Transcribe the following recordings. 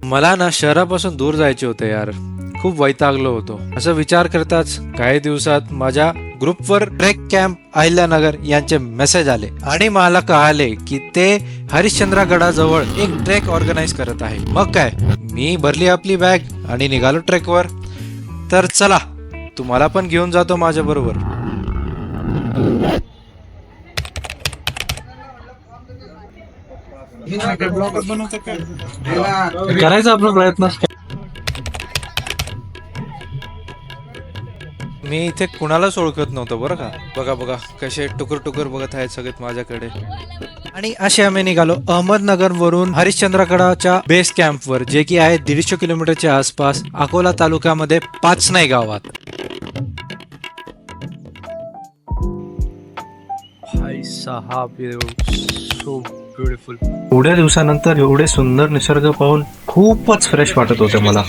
मला ना शहरापासून दूर जायचे होते यार, खूप वैतागलो होतो. असं विचार करताच काही दिवसात माझ्या ग्रुपवर ट्रेक कॅम्प अहिल्यानगर यांचे मेसेज आले आणि मला कळाले की ते हरिश्चंद्रगडाजवळ एक ट्रेक ऑर्गनाईज करत आहे. मग काय, मी भरली आपली बॅग आणि निघालो ट्रेकवर. तर चला, तुम्हाला पण घेऊन जातो माझ्या बरोबर. करायचा आपला प्रयत्न. मी इथे कुणालाच ओळखत नव्हतं बरं का. बघा बघा कसे टुकर टुकर बघत आहेत सगळेच माझ्याकडे. आणि असे आम्ही निघालो अहमदनगर वरून हरिश्चंद्रगडाच्या बेस कॅम्प वर, जे की आहे 150 किलोमीटरच्या आसपास अकोला तालुक्यामध्ये पाचनाई गावात. So beautiful. एवढ्या दिवसानंतर एवढे सुंदर निसर्ग पाहून खूपच फ्रेश वाटत होते मला.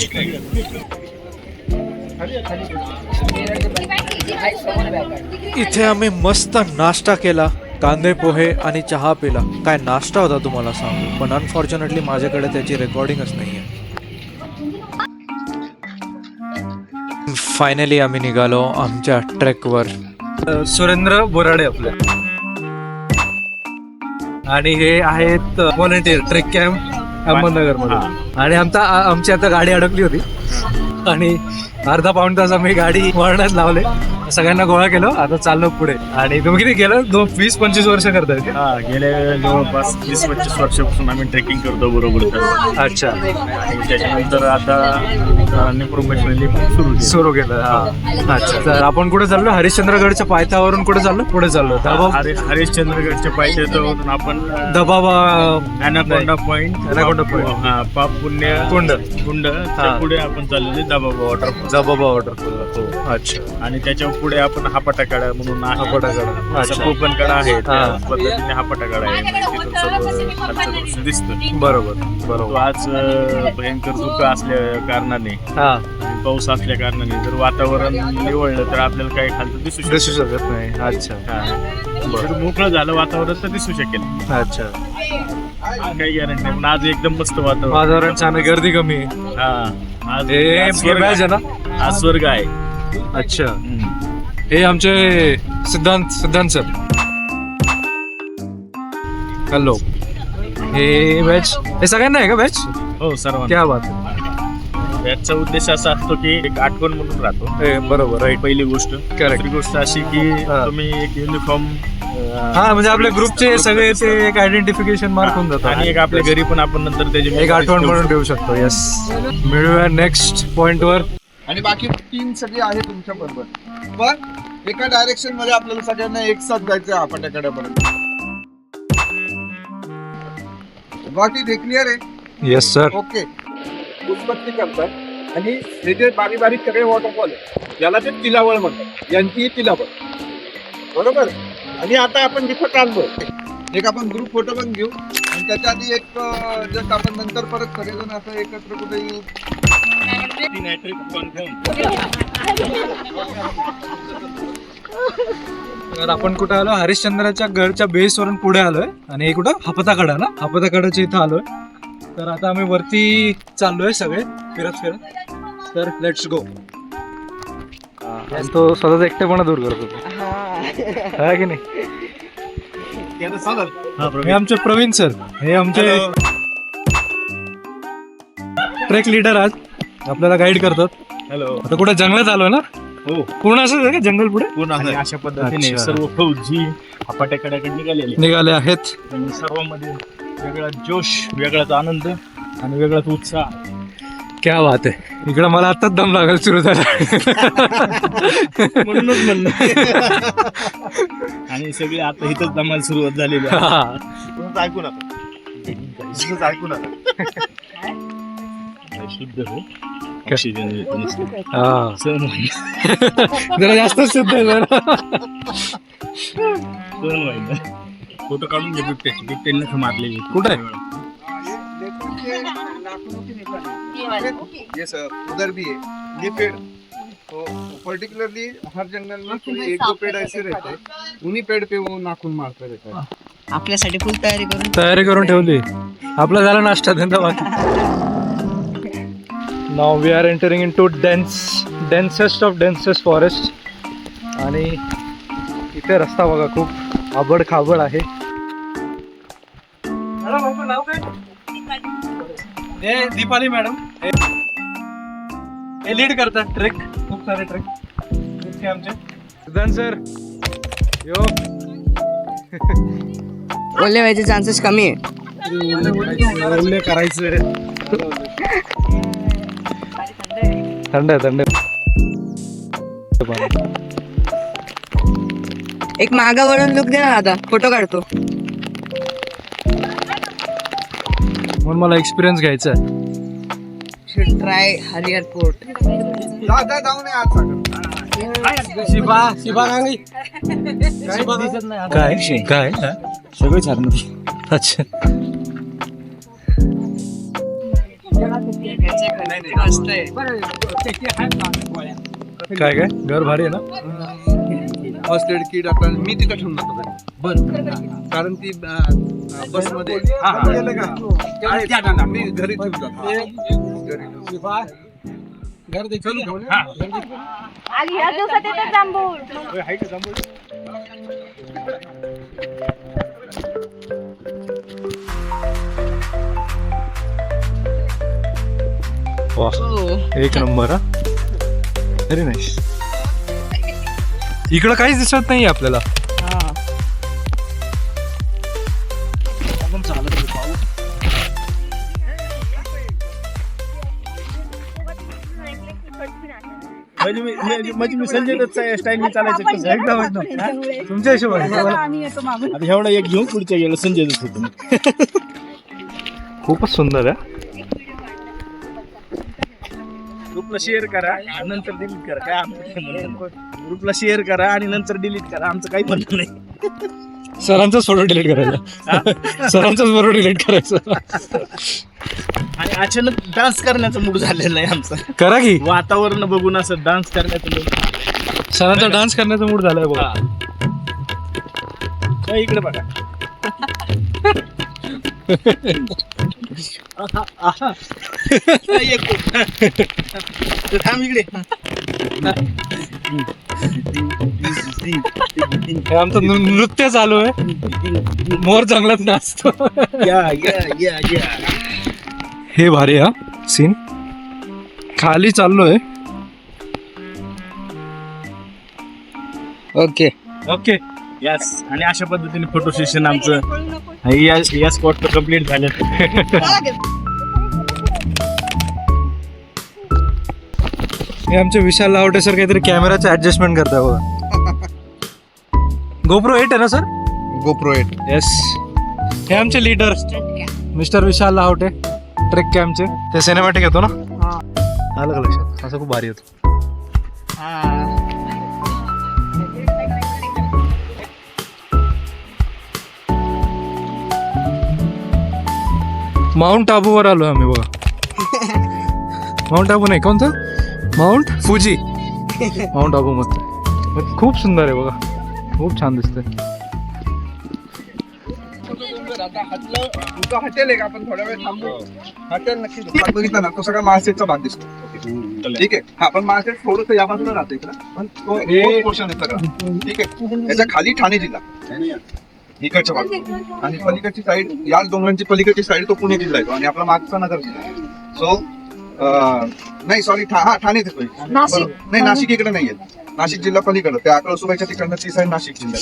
इथे आम्ही मस्त नाश्ता केला, कांदे पोहे आणि चहा पिला. काय नाश्ता होता तुम्हाला सांगू, पण अनफॉर्च्युनेटली माझ्याकडे त्याची रेकॉर्डिंगच नाहीये. फायनली आम्ही निघालो आमच्या ट्रेकवर. सुरेंद्र बोराडे आपले, आणि हे आहेत व्हॉलंटियर ट्रेक कॅम्प अहमदनगर मध्ये. आणि आमची आता गाडी अडकली होती आणि अर्धा पाऊण तास आम्ही गाडी वळणात लावले, सगळ्यांना गोळा केलं. आता चाललो पुढे. आणि तुम्ही किती गेलं? 20-25 वर्ष करताय? गेले जवळपास 20-25 वर्षापासून आम्ही ट्रेकिंग करतो बरोबर. अच्छा. त्याच्यानंतर आता प्रोफेशनली सुरू केलं. अच्छा. तर आपण कुठे चाललो? हरिश्चंद्रगडच्या पायथ्यावरून कुठे चाललो? पुढे चाललो हरिश्चंद्रगडच्या पायथ्यावरून आपण धबाबा अनाकोंडा पॉइंट, पाप पुण्य कुंड पुढे आपण चाललेले दबाबा वॉटरफॉल. धबाबा वॉटरफॉल. अच्छा. आणि त्याच्या पुढे आपण हापाटाकडा म्हणून हापाटाकडा. अच्छा. कोकणकडा आहे, त्या पद्धतीने हापाटाकडा आहे. तिथून सर्व दृश्य दिसतं. बरोबर तो आज भयंकर धुकं असल्या कारणाने, पाऊस असल्या कारणाने जर वातावरण निवळलं तर आपल्याला काही खालचं दिसू शकत नाही. अच्छा. जर मोकळं झालं वातावरण तर दिसू शकेल. अच्छा. काही गॅरंटी नाही, पण आज एकदम मस्त वातावरण छान, गर्दी कमी. आज आज स्वर्ग आहे. अच्छा. हे आमचे सिद्धांत सर. हॅलो. हे बॅच हे सगळ्यांना आहे का बॅच? हो सर्वांना. क्या बात. याचा उद्देश असा असतो की एक आठवण म्हणून राहतो. बरोबर. राईट. पहिली गोष्ट. दुसरी गोष्ट अशी की तुम्ही एक युनिफॉर्म, म्हणजे आपल्या ग्रुपचे सगळे ते एक आयडेंटिफिकेशन मार्क होऊन जातात. आणि एक आपल्या घरी पण आपण नंतर त्याची एक आठवण म्हणून ठेवू शकतो. येस. मिळूया नेक्स्ट पॉइंट वर. आणि बाकी टीम सगळी आहे तुमच्या बरोबर, पण एका डायरेक्शन मध्ये आपल्याला सगळ्यांना एक साथ जायचं आहे हापाट्याकड्यापर्यंत. बाकी ते क्लिअर आहे? Yes sir. ओके. उत्पत्ती करतात आणि हे जे बारीक बारीक सगळे वॉटरफॉल आहे याला ते तिलावळ म्हणतात. यांची ही तिलावळ, बरोबर. आणि आता आपण जिथं चाललोय एक आपण ग्रुप फोटो पण घेऊ आणि त्याच्या आधी एक जस्ट आपण नंतर परत सगळेजण असं एकत्र कुठे येऊ. तर आपण कुठे आलो? हरिश्चंद्राच्या गडच्या बेस वरून पुढे आलोय. आणि हे कुठं? हापताकडा ना? हापताकडाच्या इथं आलोय. तर आता आम्ही वरती चाललोय सगळे फिरत. तर लेट्स गो. तो स्वतःच एकटेपणा दूर करत होतो, है की नाही? हे आमचे प्रवीण सर, हे आमचे ट्रेक लीडर आज आपल्याला गाईड करतात. हॅलो. आता कुठे जंगलात आलोय ना? हो, पूर्ण असं आहे का जंगल पुढे? आणि अशा पद्धतीने सर्व फौजी हापाट्याकड्याकडे निघाले आहेत. सर्वांमध्ये वेगळा जोश, वेगळाच आनंद आणि वेगळाच उत्साह. क्या बात आहे. इकडं मला आताच दम लागायला सुरू झाला. म्हणूनच म्हणलं. आणि सगळे आता इथंच दमायला सुरुवात झालेली आहे. ऐकून शुद्ध हो, ऑक्सिजन जरा जास्त शुद्ध आहे जरा. फोटो काढून घे बिबट्याची मारलेली. कुठं आहे? ये सर उधर भी है ये पेड़, तो पर्टिकुलरली हर जंगल में कोई एक दो पेड़ ऐसे रहते हैं, उन्हीं पेड़ पे वो नाखून मारते रहता है. आपल्यासाठी फुल तयारी करून ठेवली. आपला झाला नाश्ता धंदा बाकी. Now we are entering into densest of densest forest. आणि इथे रस्ता बघा खूप आबड खाबड आहे. दीपाली मॅडम हे लीड करतात ट्रेक, खूप सारे ट्रेक आमचे. सिद्धांत सर यो ओले व्हायचे चान्सेस कमी आहे. ओले करायचं. थंड आहे थंड. एक मागा वळून लुक दे ना आता, फोटो काढतो. म्हणून मला एक्सपिरियन्स घ्यायचा आहे. Should try Harihar port. जाऊन आज काय काय सगळे छान. अच्छा काय काय घर भारी आहे ना. फर्स्ट एड किट आपण मी तिथं ठेवून जातो. बरं, कारण ती बसमध्ये मी घरी ठेवतो. घर देखील आली या दिवसात येतात जांभूळ. एक नंबर हा. Very nice. इकडं काहीच दिसत नाही आपल्याला. म्हणजे मी संजय दत्तचा स्टाईल मी चालायचं तुमच्या हिशोबाने आता एवढा एक घेऊन पुढच्या गेलं संजय दत्त होतं. खूपच सुंदर आहे. ग्रुपला शेअर करा आणि नंतर डिलीट करा. काय आमचं ग्रुपला शेअर करा आणि नंतर डिलीट करा, आमचं काही म्हणणं नाही. सरांचाच फोटो डिलीट करायचा. सरांचाच फोटो डिलीट करायचा. आणि अचानक डान्स करण्याचा मूड झालेला आहे आमचा. करा की. वातावरण बघून असं डान्स करण्याचं मूड. सरांचा डान्स करण्याचा मूड झालाय बघा. इकडे बघा. थांब इकडे. हे आमचं नृत्य चालू आहे. मोर जंगलात नाचतो. या या या या. हे भारी हा सीन. खाली चाललोय. Okay okay yes. आणि अशा पद्धतीने फोटो सेशन आमचं या स्पॉट कम्प्लीट झालं. हे आमचे विशाल लावटे सर काहीतरी कॅमेराचं ऍडजस्टमेंट करताय बघा. गोप्रो 8 आहे ना सर. गोप्रो 8. येस. हे आमचे लीडर मिस्टर विशाल लावटे ट्रेक कॅम्पचे. ते सिनेमॅटिक येतो ना. आलं का लक्षात. असं खूप भारी येतो. माउंट आबूवर आलो आम्ही बघा. माउंट आबू नाही, कोणतं माउंट फुजी. माउंट आबू मस्त आहे. खूप सुंदर आहे बघा. खूप छान दिसतंय. हॉटेल आहे का, आपण थोड्या वेळ थांबू. हॉटेल नक्की बघितलं ना, तो सगळा मार्केटचा भाग दिसतो. ठीक आहे. हा, पण मार्केट थोडंसं या बाजूला राहतं इकडं, पण तो एक पोर्शन आहे सगळं. ठीक आहे. याच्या खाली ठाणे जिल्हा इकडच्या बाजूला, आणि पलीकडची साईड, याच डोंगरांची पलीकडची साईड तो पुणे जिल्हा येतो, आणि आपला मागचा नगर जिल्हा. सो नाही सॉरी, ठाणेच येतोय. बरोबर. नाही, नाशिक इकडे नाही येत. नाशिक जिल्हा पलीकडे त्या कळसुबाईच्या तिकडनं ती साईड नाशिक जिल्हा.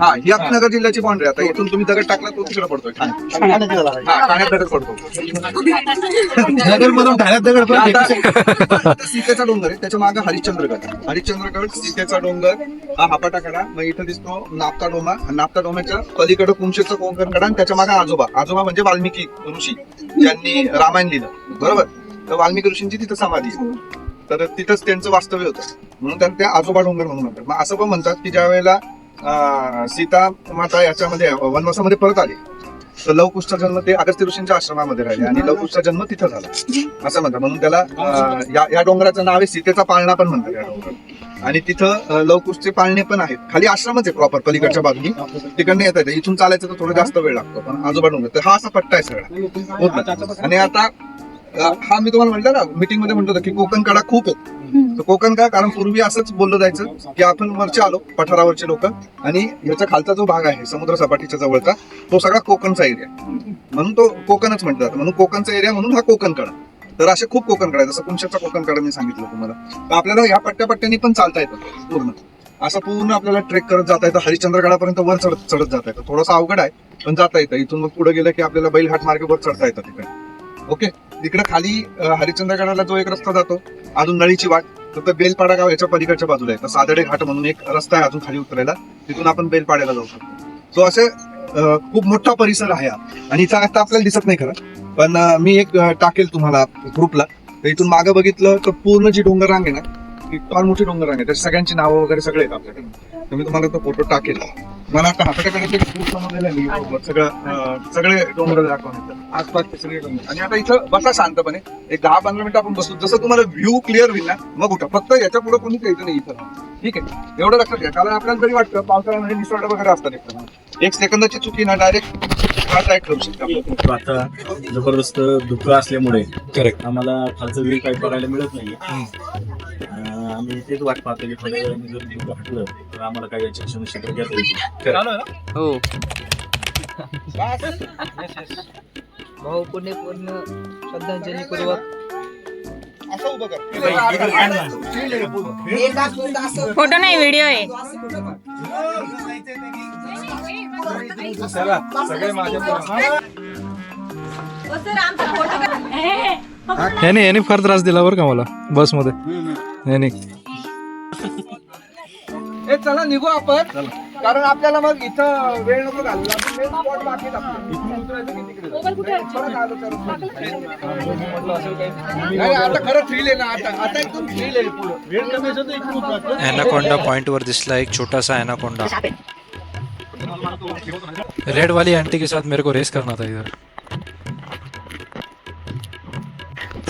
हा, ही आपली नगर जिल्ह्याची बाउंड्री. आता इथून तुम्ही दगड टाकला तो तिकडे पडतोय. ठाण्यात दगड पडतो. नगरमधून ठाण्यात दगड पडतो. सीतेचा डोंगर आहे, त्याच्या मागे हरिश्चंद्रगड. हरिश्चंद्रगड, सीतेचा डोंगर, हा हापाटा कडा. मग इथं दिसतो नापता डोमा. नापता डोम्याच्या पलीकडे कुमशेचं कोंकण कडा, आणि त्याच्या मागे आजोबा म्हणजे वाल्मिकी ऋषी, ज्यांनी रामायण लिहिलं. बरोबर. तर वाल्मिकी ऋषींची तिथं समाधी आहे. तर तिथंच त्यांचं वास्तव्य होतं, म्हणून त्यांना ते आजोबा डोंगर म्हणून म्हणतात. मग असं पण म्हणतात की ज्या वेळेला सीता माता याच्यामध्ये वनवासामध्ये परत आली, तर लवकुशचा जन्म ते अगस्त्य ऋषींच्या आश्रमामध्ये राहिले, आणि लवकुशचा जन्म तिथं झाला असं म्हणतात. म्हणून त्याला या डोंगराचं नाव आहे सीतेचा पाळणा पण म्हणतात या डोंगराला. आणि तिथं लवकुशचे पाळणे पण आहेत. खाली आश्रमच आहे प्रॉपर पलीकडच्या बाजूनी. तिकडनं येता येतं. इथून चालायचं तर थोडं जास्त वेळ लागतो, पण आजोबा डोंगर. तर हा असा पट्टा आहे सगळा. आणि आता हा मी तुम्हाला म्हटलं ना मीटिंग मध्ये म्हणतो की कोकण कडा खूप आहेत. तर कोकण का, कारण पूर्वी असंच बोललं जायचं की आपण वरचे आलो पठारावरचे लोक आणि याच्या खालचा जो भाग आहे समुद्र सपाटीच्या जवळचा तो सगळा कोकणचा एरिया, म्हणून तो कोकणच म्हटलं जातं. म्हणून कोकणचा एरिया म्हणून हा कोकण कडा. तर असे खूप कोकण कडा, जसं कुंशेचा कोकण कडा मी सांगितलं तुम्हाला. तर आपल्याला ह्या पट्ट्यापट्ट्यानी पण चालता येतं पूर्ण, असं पूर्ण आपल्याला ट्रेक करत जाता येतं. हरिश्चंद्रगडापर्यंत वर चढत जाता येतं. थोडंसं अवघड आहे पण जाता येतं. इथून मग पुढे गेलं की आपल्याला बैलघाट मार्ग वर चढता येतं तिकडे. ओके, तिकडे खाली हरिश्चंद्रगडाला जो एक रस्ता जातो अजून नळीची वाट, तर बेलपाडा गाव याच्या पलीकडच्या बाजूला आहे. तर सादडे घाट म्हणून एक रस्ता आहे अजून खाली उतरायला, तिथून आपण बेलपाड्याला जाऊ शकतो. सो असे खूप मोठा परिसर आहे हा. आणि इथं आता आपल्याला दिसत नाही खरं, पण मी एक टाकेल तुम्हाला ग्रुपला. तर इथून मागं बघितलं तर पूर्ण जी डोंगर रांग आहे ना, ती फार मोठी डोंगर रांग आहे. त्याची सगळ्यांची नावं वगैरे सगळे आहेत आपल्याकडे. तर मी तुम्हाला तो फोटो टाकेल. मला आता हाताकडे खूप समजलेलं आहे सगळे डोंगर दाखवण्यात आसपासचे सगळे डोंगर. आणि आता इथं बसा शांतपणे एक 10-15 मिनिटं आपण बसू. जसं तुम्हाला व्ह्यू क्लिअर होईल ना मग उठा. फक्त याच्या पुढे कोणी यायचं नाही इथं, ठीक आहे? एवढं लक्षात घ्या, कारण आपल्याला तरी वाटतं पावसाळ्यामध्ये निसर्ग वगैरे असतात एकदम. एक सेकंदाची चुकी ना डायरेक्ट करू शकतो. आता जबरदस्त धुकं असल्यामुळे करेक्ट आम्हाला खालचं व्ह्यू काही बघायला मिळत नाही. आम्ही तेच वाट पाहतो की थोड्या वेळाने जर धुकं हटलं तर आम्हाला काही याची सुनिश्चित घेता येईल. हो. भाऊ पुणे पूर्ण श्रद्धांजलीपूर्वक असं उभं कर. फोटो नाही व्हिडिओ आहे. चला सगळे माझ्या याने फार त्रास दिला बरं का मला बसमध्ये. याने चला निघू आपण, कारण आपल्याला मग इथं वेळ नको घालवला. आपण main spot बाकी टाकतो. इथून उतरायचं की तिकडे. परत आलो तर नाही, आता खरं थ्रिल आहे ना. आता एकदम थ्रिल आहे पुढं. वेळ कमी असेल तर इथून उतरायचं. ॲनाकोंडा पॉइंट वर दिसला एक छोटा सा ॲनाकोंडा. रेड वाली आंटी के साथ मेरे को रेस करना था इधर.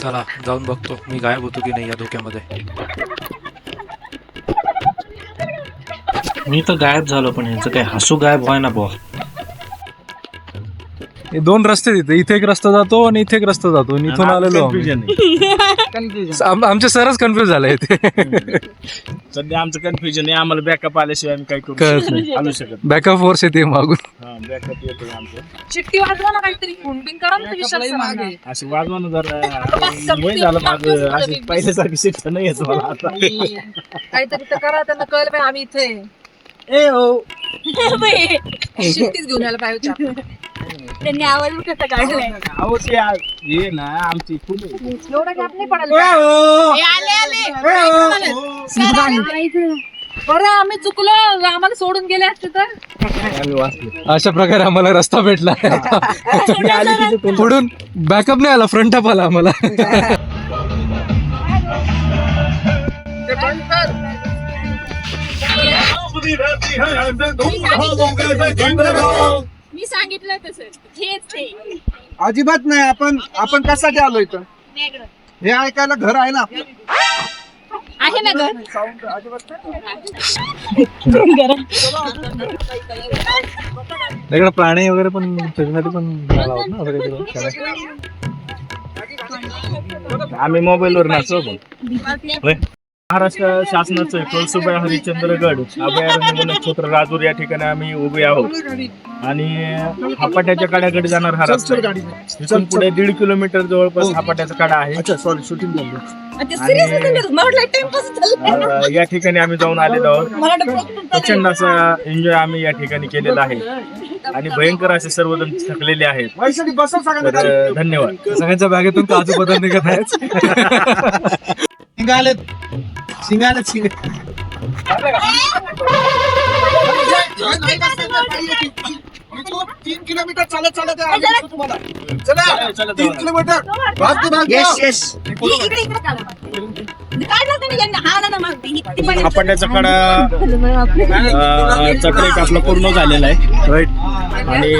चला जाऊन बघतो मी गायब होतो की नाही या धोक्यामध्ये. मी तर गायब झालो पण यांचं काय हसू गायब व्हाय ना बुवा. हे दोन रस्ते तिथे, इथे एक रस्ता जातो आणि इथे एक रस्ता जातो. आणि इथून आलेलो आम्ही. आमचे सरच कन्फ्युज झाले इथे. सध्या आमचं कन्फ्युजन आहे. आम्हाला बॅकअप आल्याशिवाय आम्ही काही कळत नाही. आणू शकत बॅकअप फोर्स येते मागून. नाही. बॅकअप येतो आमचं. चिठ्ठी वाजवा ना काहीतरी, फोन बिन करा ना विश्वास. असं वाजवानं जर वय झालं माझं, असं पहिल्यासारखी शिक्षण नाही येत मला आता. काहीतरी तर करा, त्यांना कळलं पाहिजे आम्ही इथे शिट्टीच घेऊन यायला पाहिजे होती आपण. त्यांनी आवाज कसा काढलाय. अहो ते ये ना आमची फुल एवढा गॅप नाही पडायला. बरं आम्ही चुकलो, आम्हाला सोडून गेले असते तर. अशा प्रकारे आम्हाला रस्ता भेटला. पुढून बॅकअप नाही आला, फ्रंट अप आला आम्हाला. मी सांगितलं तसं हेच ते अजिबात नाही. आपण कशासाठी आलो इथं? हे ऐकायला घर आहे ना आपलं. आहे ना घर. इकडे प्राणी वगैरे पण फिरण्यासाठी पण आम्ही मोबाईलवर नाचो. महाराष्ट्र शासनाचं कळसुबाई हरिश्चंद्रगड अभयारण्य क्षेत्र राजूर या ठिकाणी आम्ही उभे आहोत. आणि हापाट्याच्या कड्याकडे जाणार हा रस्ता. इथून पुढे 1.5 किलोमीटर जवळपास हापाट्याचा कडा आहे. आणि या ठिकाणी आम्ही जाऊन आलेलो आहोत. प्रचंड असा एन्जॉय आम्ही या ठिकाणी केलेला आहे. आणि भयंकर असे सर्वजण थकलेले आहेत. तर धन्यवाद. सगळ्यांच्या बॅगेतून काजू बदाम निघत आहेत. सिंगालच 3 किलोमीटर चालत तुम्हाला. चला 3 किलोमीटर. हापाट्याचा कडा चा ट्रेक आपला पूर्ण झालेला आहे. राईट. आणि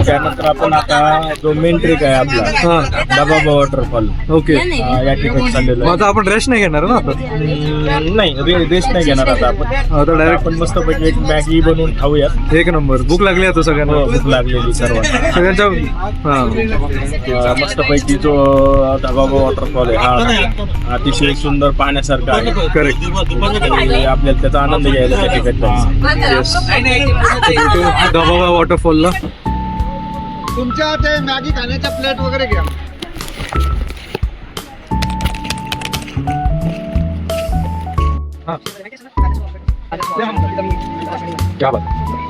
त्यानंतर आपण आता जो मेन ट्रेक आहे आपला दबाबा वॉटरफॉल ओके या ठिकाणी चाललेलो मग आता आपण रेस्ट नाही घेणार ना आता आहे. नाही रेस्ट नाही घेणार आता आपण डायरेक्ट आपण मस्तपैकी एक मॅगी बनवून खाऊयात. एक नंबर भूक लागली आता सगळ्यांना भूक लागलेली सर्वांना. सगळ्यांच्या हा मस्तपैकी जो दबाबा वॉटरफॉल आहे हा अतिशय सुंदर पाहण्यासारखा आहे. करेक्ट आपल्याला त्याचा आनंद घ्यायला त्या ठिकाणी दबाबा वॉटरफॉलला तुमच्या ते मॅगी खाण्याच्या प्लेट वगैरे घ्या.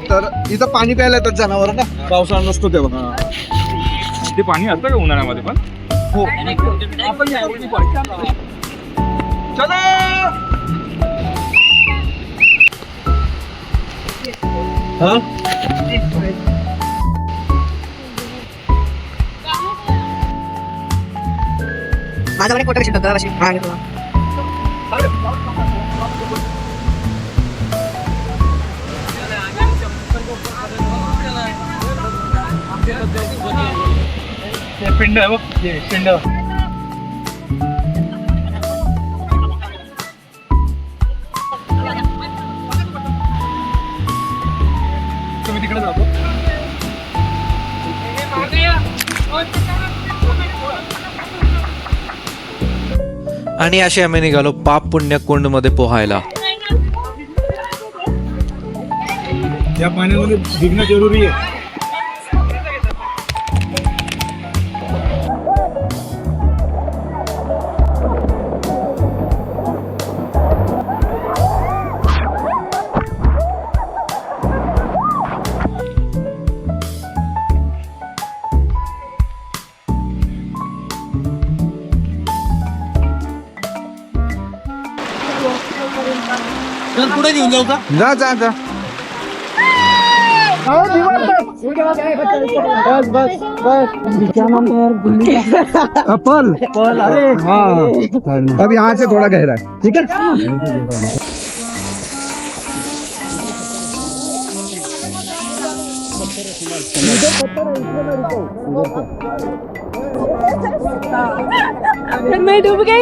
तर इथं पाणी प्यायला येतात जनावर ना, पावसाळा नसतो तेव्हा. ते पाणी असतं का उन्हाळ्यामध्ये पण? हो चला. माझ्याकडे फोटो कशी बघा अशी मागे तुला. पिंड आहे बघ पिंड. तुम्ही तिकडे जातो. आणि असे आम्ही निघालो पाप पुण्य कुंड मध्ये पोहायला. या पाण्यामध्ये भिगणं जरुरी आहे. पुढे घेऊन जाऊ का? जा जा जा. पल अरे हाँ अब यहाँ से थोड़ा गहरा है. ठीक है. मैं डूब गई.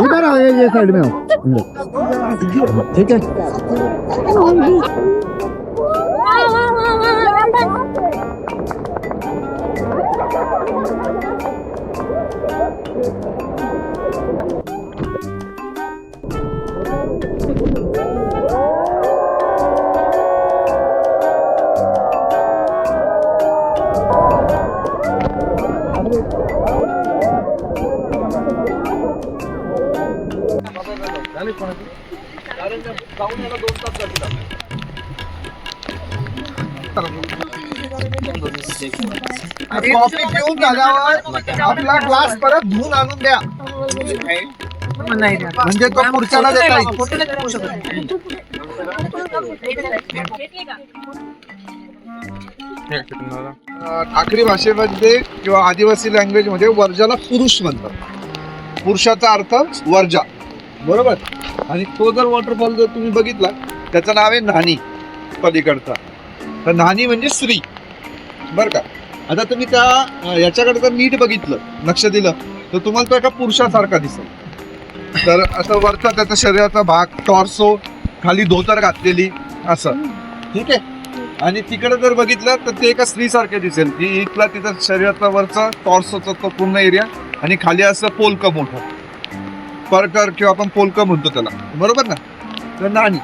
इधर आओ ये साइड में आओ. ठीक है. कॉफी पिऊन झाल्यावर आपला ग्लास परत धुवून आणून द्या म्हणजे तो पुढच्याला देता येईल. ठाकरी भाषेमध्ये किंवा आदिवासी लँग्वेज मध्ये वर्जाला पुरुष म्हणतात. पुरुषाचा अर्थ वर्जा बरोबर. आणि तो जर वॉटरफॉल जर तुम्ही बघितला त्याचं नाव आहे न्हाणी पलीकडचा. तर न्हाणी म्हणजे स्त्री बरं का. आता तुम्ही त्या याच्याकडे जर नीट बघितलं लक्ष दिलं तर तुम्हाला तो एका पुरुषासारखा दिसेल. तर असं वरचा त्याचा शरीराचा भाग टॉर्सो खाली धोतर घातलेली असं ठीक आहे. आणि तिकडे जर बघितलं तर ते एका स्त्रीसारखे दिसेल की इथला तिथं शरीराचा वरचा टॉर्सोचा तो पूर्ण एरिया आणि खाली असं पोलकं मोठं परकर किंवा आपण पोलकं म्हणतो त्याला बरोबर ना. तर न्हाणी.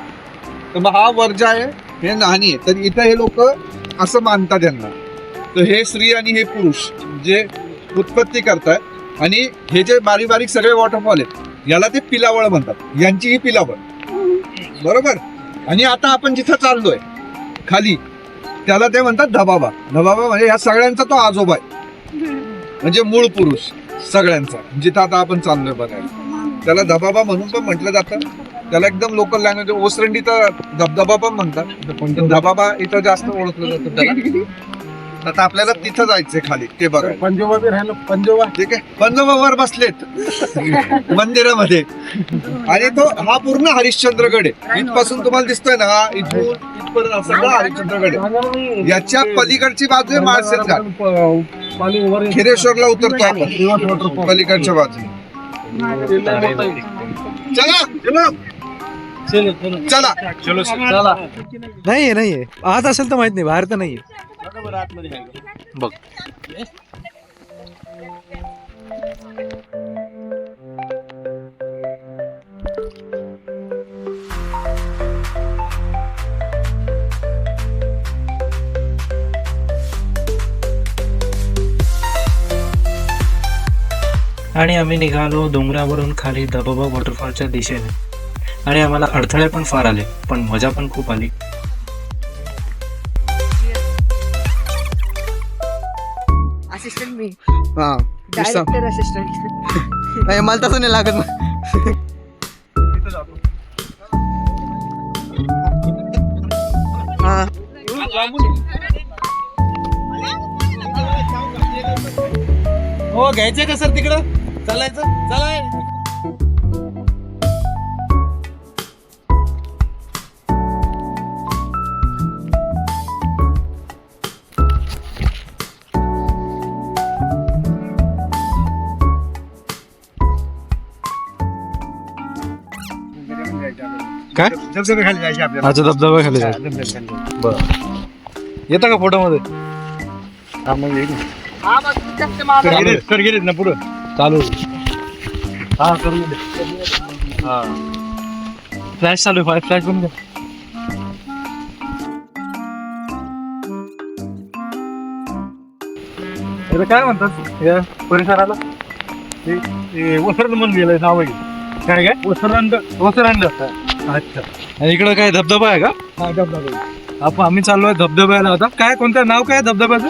तर मग हा वर्जा आहे हे न्हाणी आहे. तर इथं हे लोक असं मानतात त्यांना. तर हे स्त्री आणि हे पुरुष जे उत्पत्ती करतात आणि हे जे बारीक बारीक सगळे वॉटरफॉल आहेत याला ते पिलावळ म्हणतात. यांची ही पिलावळ बरोबर. आणि आता आपण जिथं चाललोय खाली त्याला ते म्हणतात धबाबा. धबाबा म्हणजे या सगळ्यांचा तो आजोबा आहे म्हणजे मूळ पुरुष सगळ्यांचा जिथं आता आपण चाललोय बघायला. त्याला धबाबा म्हणून पण म्हटलं जातं. त्याला एकदम लोकल लँग्वेज ओसरंडीचा धबधबा पण म्हणतात. धबाबा इथं जास्त ओळखलं जातं त्याला. आता आपल्याला तिथं जायचंय खाली ते बघा. पंजोबा बी राहिलं, पंजोबा ठीक आहे, पंजोबावर बसलेत मंदिरामध्ये. आणि तो हा पूर्ण हरिश्चंद्रगड आहे. इथपासून तुम्हाला दिसतोय ना, हा इथून इथपर्यंत सगळं हरिश्चंद्रगड आहे. याच्या पलीकडची बाजू आहे माळशेज घाट. खिरेश्वरला उतरतो आपण पलीकडच्या बाजूने. चला चला चला. नाहीये आत असेल तर माहित नाही, बाहेर तर नाहीये. बघ आणि आम्ही निघालो डोंगरावरून खाली धबधबा वॉटरफॉलच्या दिशेने. आणि आम्हाला अडथळे पण फार आले, पण मजा पण खूप आली. असिस्टंट मी हा डायरेक्टर असिस्टंट मला तसं नाही लागत मग. हा हो घ्यायचंय का सर तिकडं चालायचं चला. काय धबधबे खाली जायचे आपल्याला. अच्छा धबधबा खाली जायचं. बरं येतं का फोटो मध्ये? सर गेलेत ना पुढं. चालू हा करून दे. हा फ्लॅश चालू आहे, फ्लॅश बंद कर. काय म्हणतात या परिसराला? वसरंड म्हणून गेलंय नाव आहे. काय वसरंड. अच्छा. आणि इकडं काय धबधबा आहे का? हा धबधबा. आपण आम्ही चाललोय धबधब्याला. आता काय कोणतं नाव काय धबधब्याचं?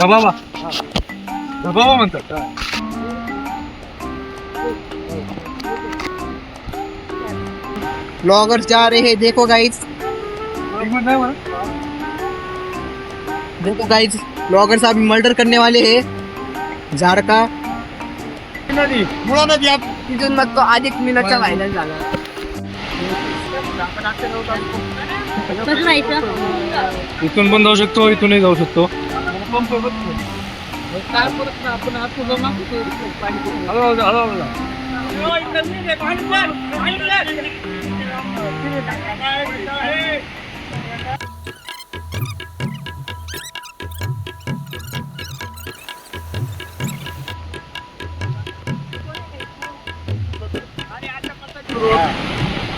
धबाबा धबधबा म्हणतात. ब्लॉगर्स जा रहे हैं, देखो गाइस, देखो गाइस, ब्लॉगर्स अभी मर्डर करने वाले हैं झारका. मुळा नदी तिथून मग तो अधिक मिनिटचा व्हायरल झाला. इथून पण जाऊ शकतो, इथूनही जाऊ शकतो.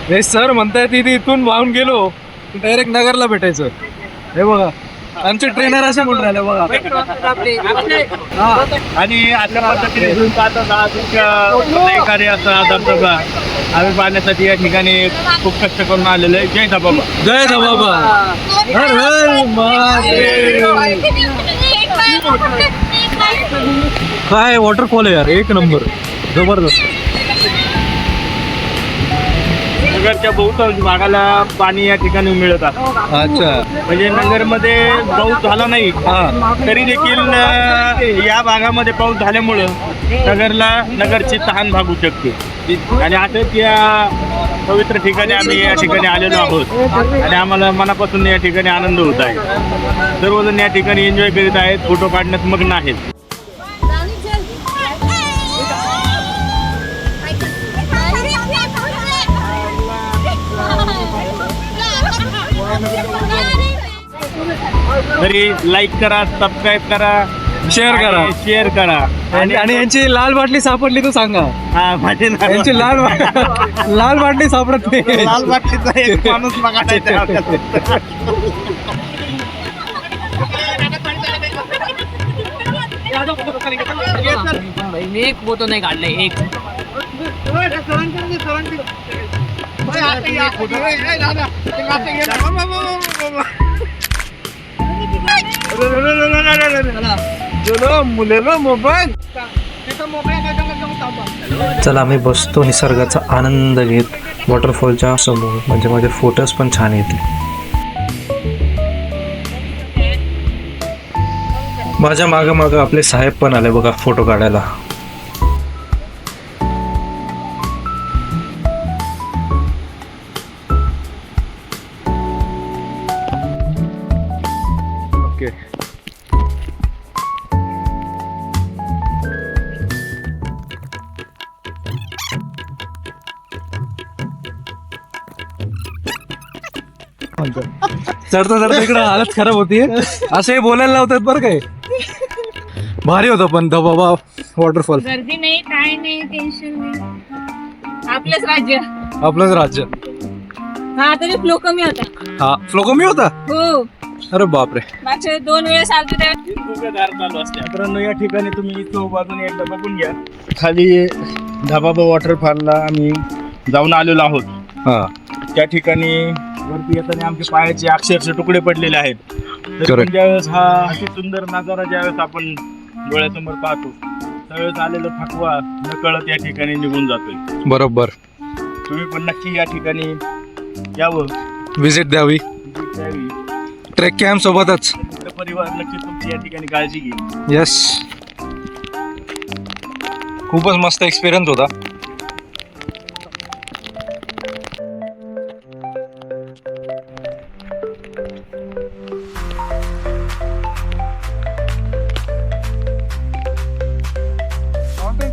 हे सर म्हणतायत इथे इथून वाहून गेलो डायरेक्ट नगरला भेटायचं. हे बघा आमचे ट्रेनर असे म्हणून राहिले बघा. आणि अशा पद्धतीने घेऊन पाहतात कार्य असा धबधबा आम्ही पाहण्यासाठी या ठिकाणी खूप कष्ट करून आलेलो आहे. जय धबाबा. जय धबाबा. हर हर महादेव. काय वॉटरफॉल आहे यार, एक नंबर जबरदस्त. नगरच्या बहुतांश भागाला पाणी या ठिकाणी मिळत असतं. अच्छा. म्हणजे नगरमध्ये पाऊस झाला नाही तरी देखील या भागामध्ये पाऊस झाल्यामुळं नगरची तहान भागू शकते. आणि असंच या पवित्र ठिकाणी आम्ही या ठिकाणी आलेलो आहोत आणि आम्हाला मनापासून या ठिकाणी आनंद होत आहे. सर्वजण या ठिकाणी एन्जॉय करीत आहेत, फोटो काढण्यात मग्न आहेत. तरी लाईक करा, सबस्क्राईब करा, शेअर करा. आणि यांची लाल बाटली सापडली तर सांगा. हा माझे नाव यांची लाल बाटली सापडत नाही. लाल बाटलीचा एक माणूस बघायचा. मी एक फोटो नाही काढले. एक चला आम्ही बसतो निसर्गाचा आनंद घेत वॉटरफॉलच्या समोर, म्हणजे माझे फोटोज पण छान येतील. माझ्या मागं मागं आपले साहेब पण आले बघा फोटो काढायला. ओके. चढता चढता इकडे हालत खराब होती. असे बोलायला लावतात बरं काय. भारी होतं पण धबधबा वॉटरफॉल. गर्दी नाही काय नाही टेन्शन नाही आपलंच राज्य. आपलंच राज्य. हा तरी फ्लो कमी होता. हा फ्लो कमी होता. हो अरे बापरे. मागच्या 2 वेळेस आलतो त्या धुकेदार चालू असते. मित्रांनो या ठिकाणी तुम्ही इथं बाजूने एकदा बघून घ्या. खाली धबाबा वॉटरफॉलला आम्ही जाऊन आलेलो आहोत. हा त्या ठिकाणी वरती येताना आमचे पायाचे अक्षरशः तुकडे पडलेले आहेत. तरी पण Correct. ज्यावेळेस हा अति सुंदर नजारा ज्यावेळेस आपण डोळ्यासमोर पाहतो त्यावेळेस आलेलं थकवा नकळत या ठिकाणी निघून जातोय. बरोबर. तुम्ही पण नक्की या ठिकाणी यावं, विजिट द्यावी त्यावेळी ट्रेक कॅम्प सोबतच. मित्र परिवार नक्की तुमची या ठिकाणी काळजी घेईल. येस. खूपच मस्त एक्सपिरियन्स होता.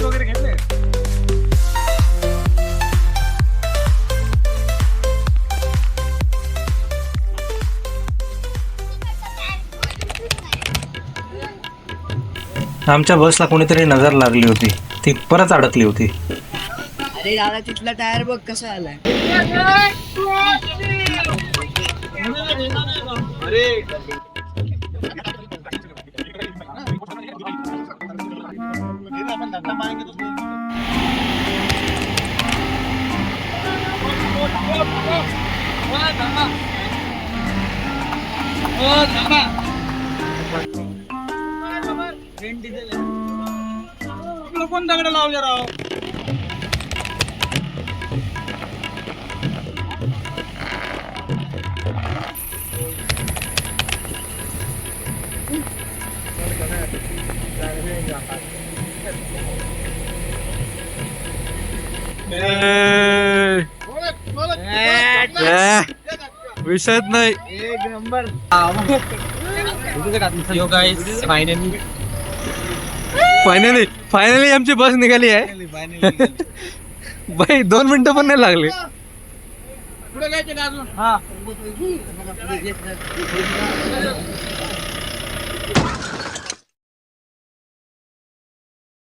वगैरे घेतले. आमच्या बसला कोणीतरी नजर लागली होती, ती परत अडकली होती. अरे दादा तिथला टायर बघ कसा आलाय. कोण दगड लावले राव. विषयच नाही. एक नंबर. फायनली फायनली आमची बस निघाली आहे. बाई 2 मिनिटं पण नाही लागली. पुढे जायचं का अजून.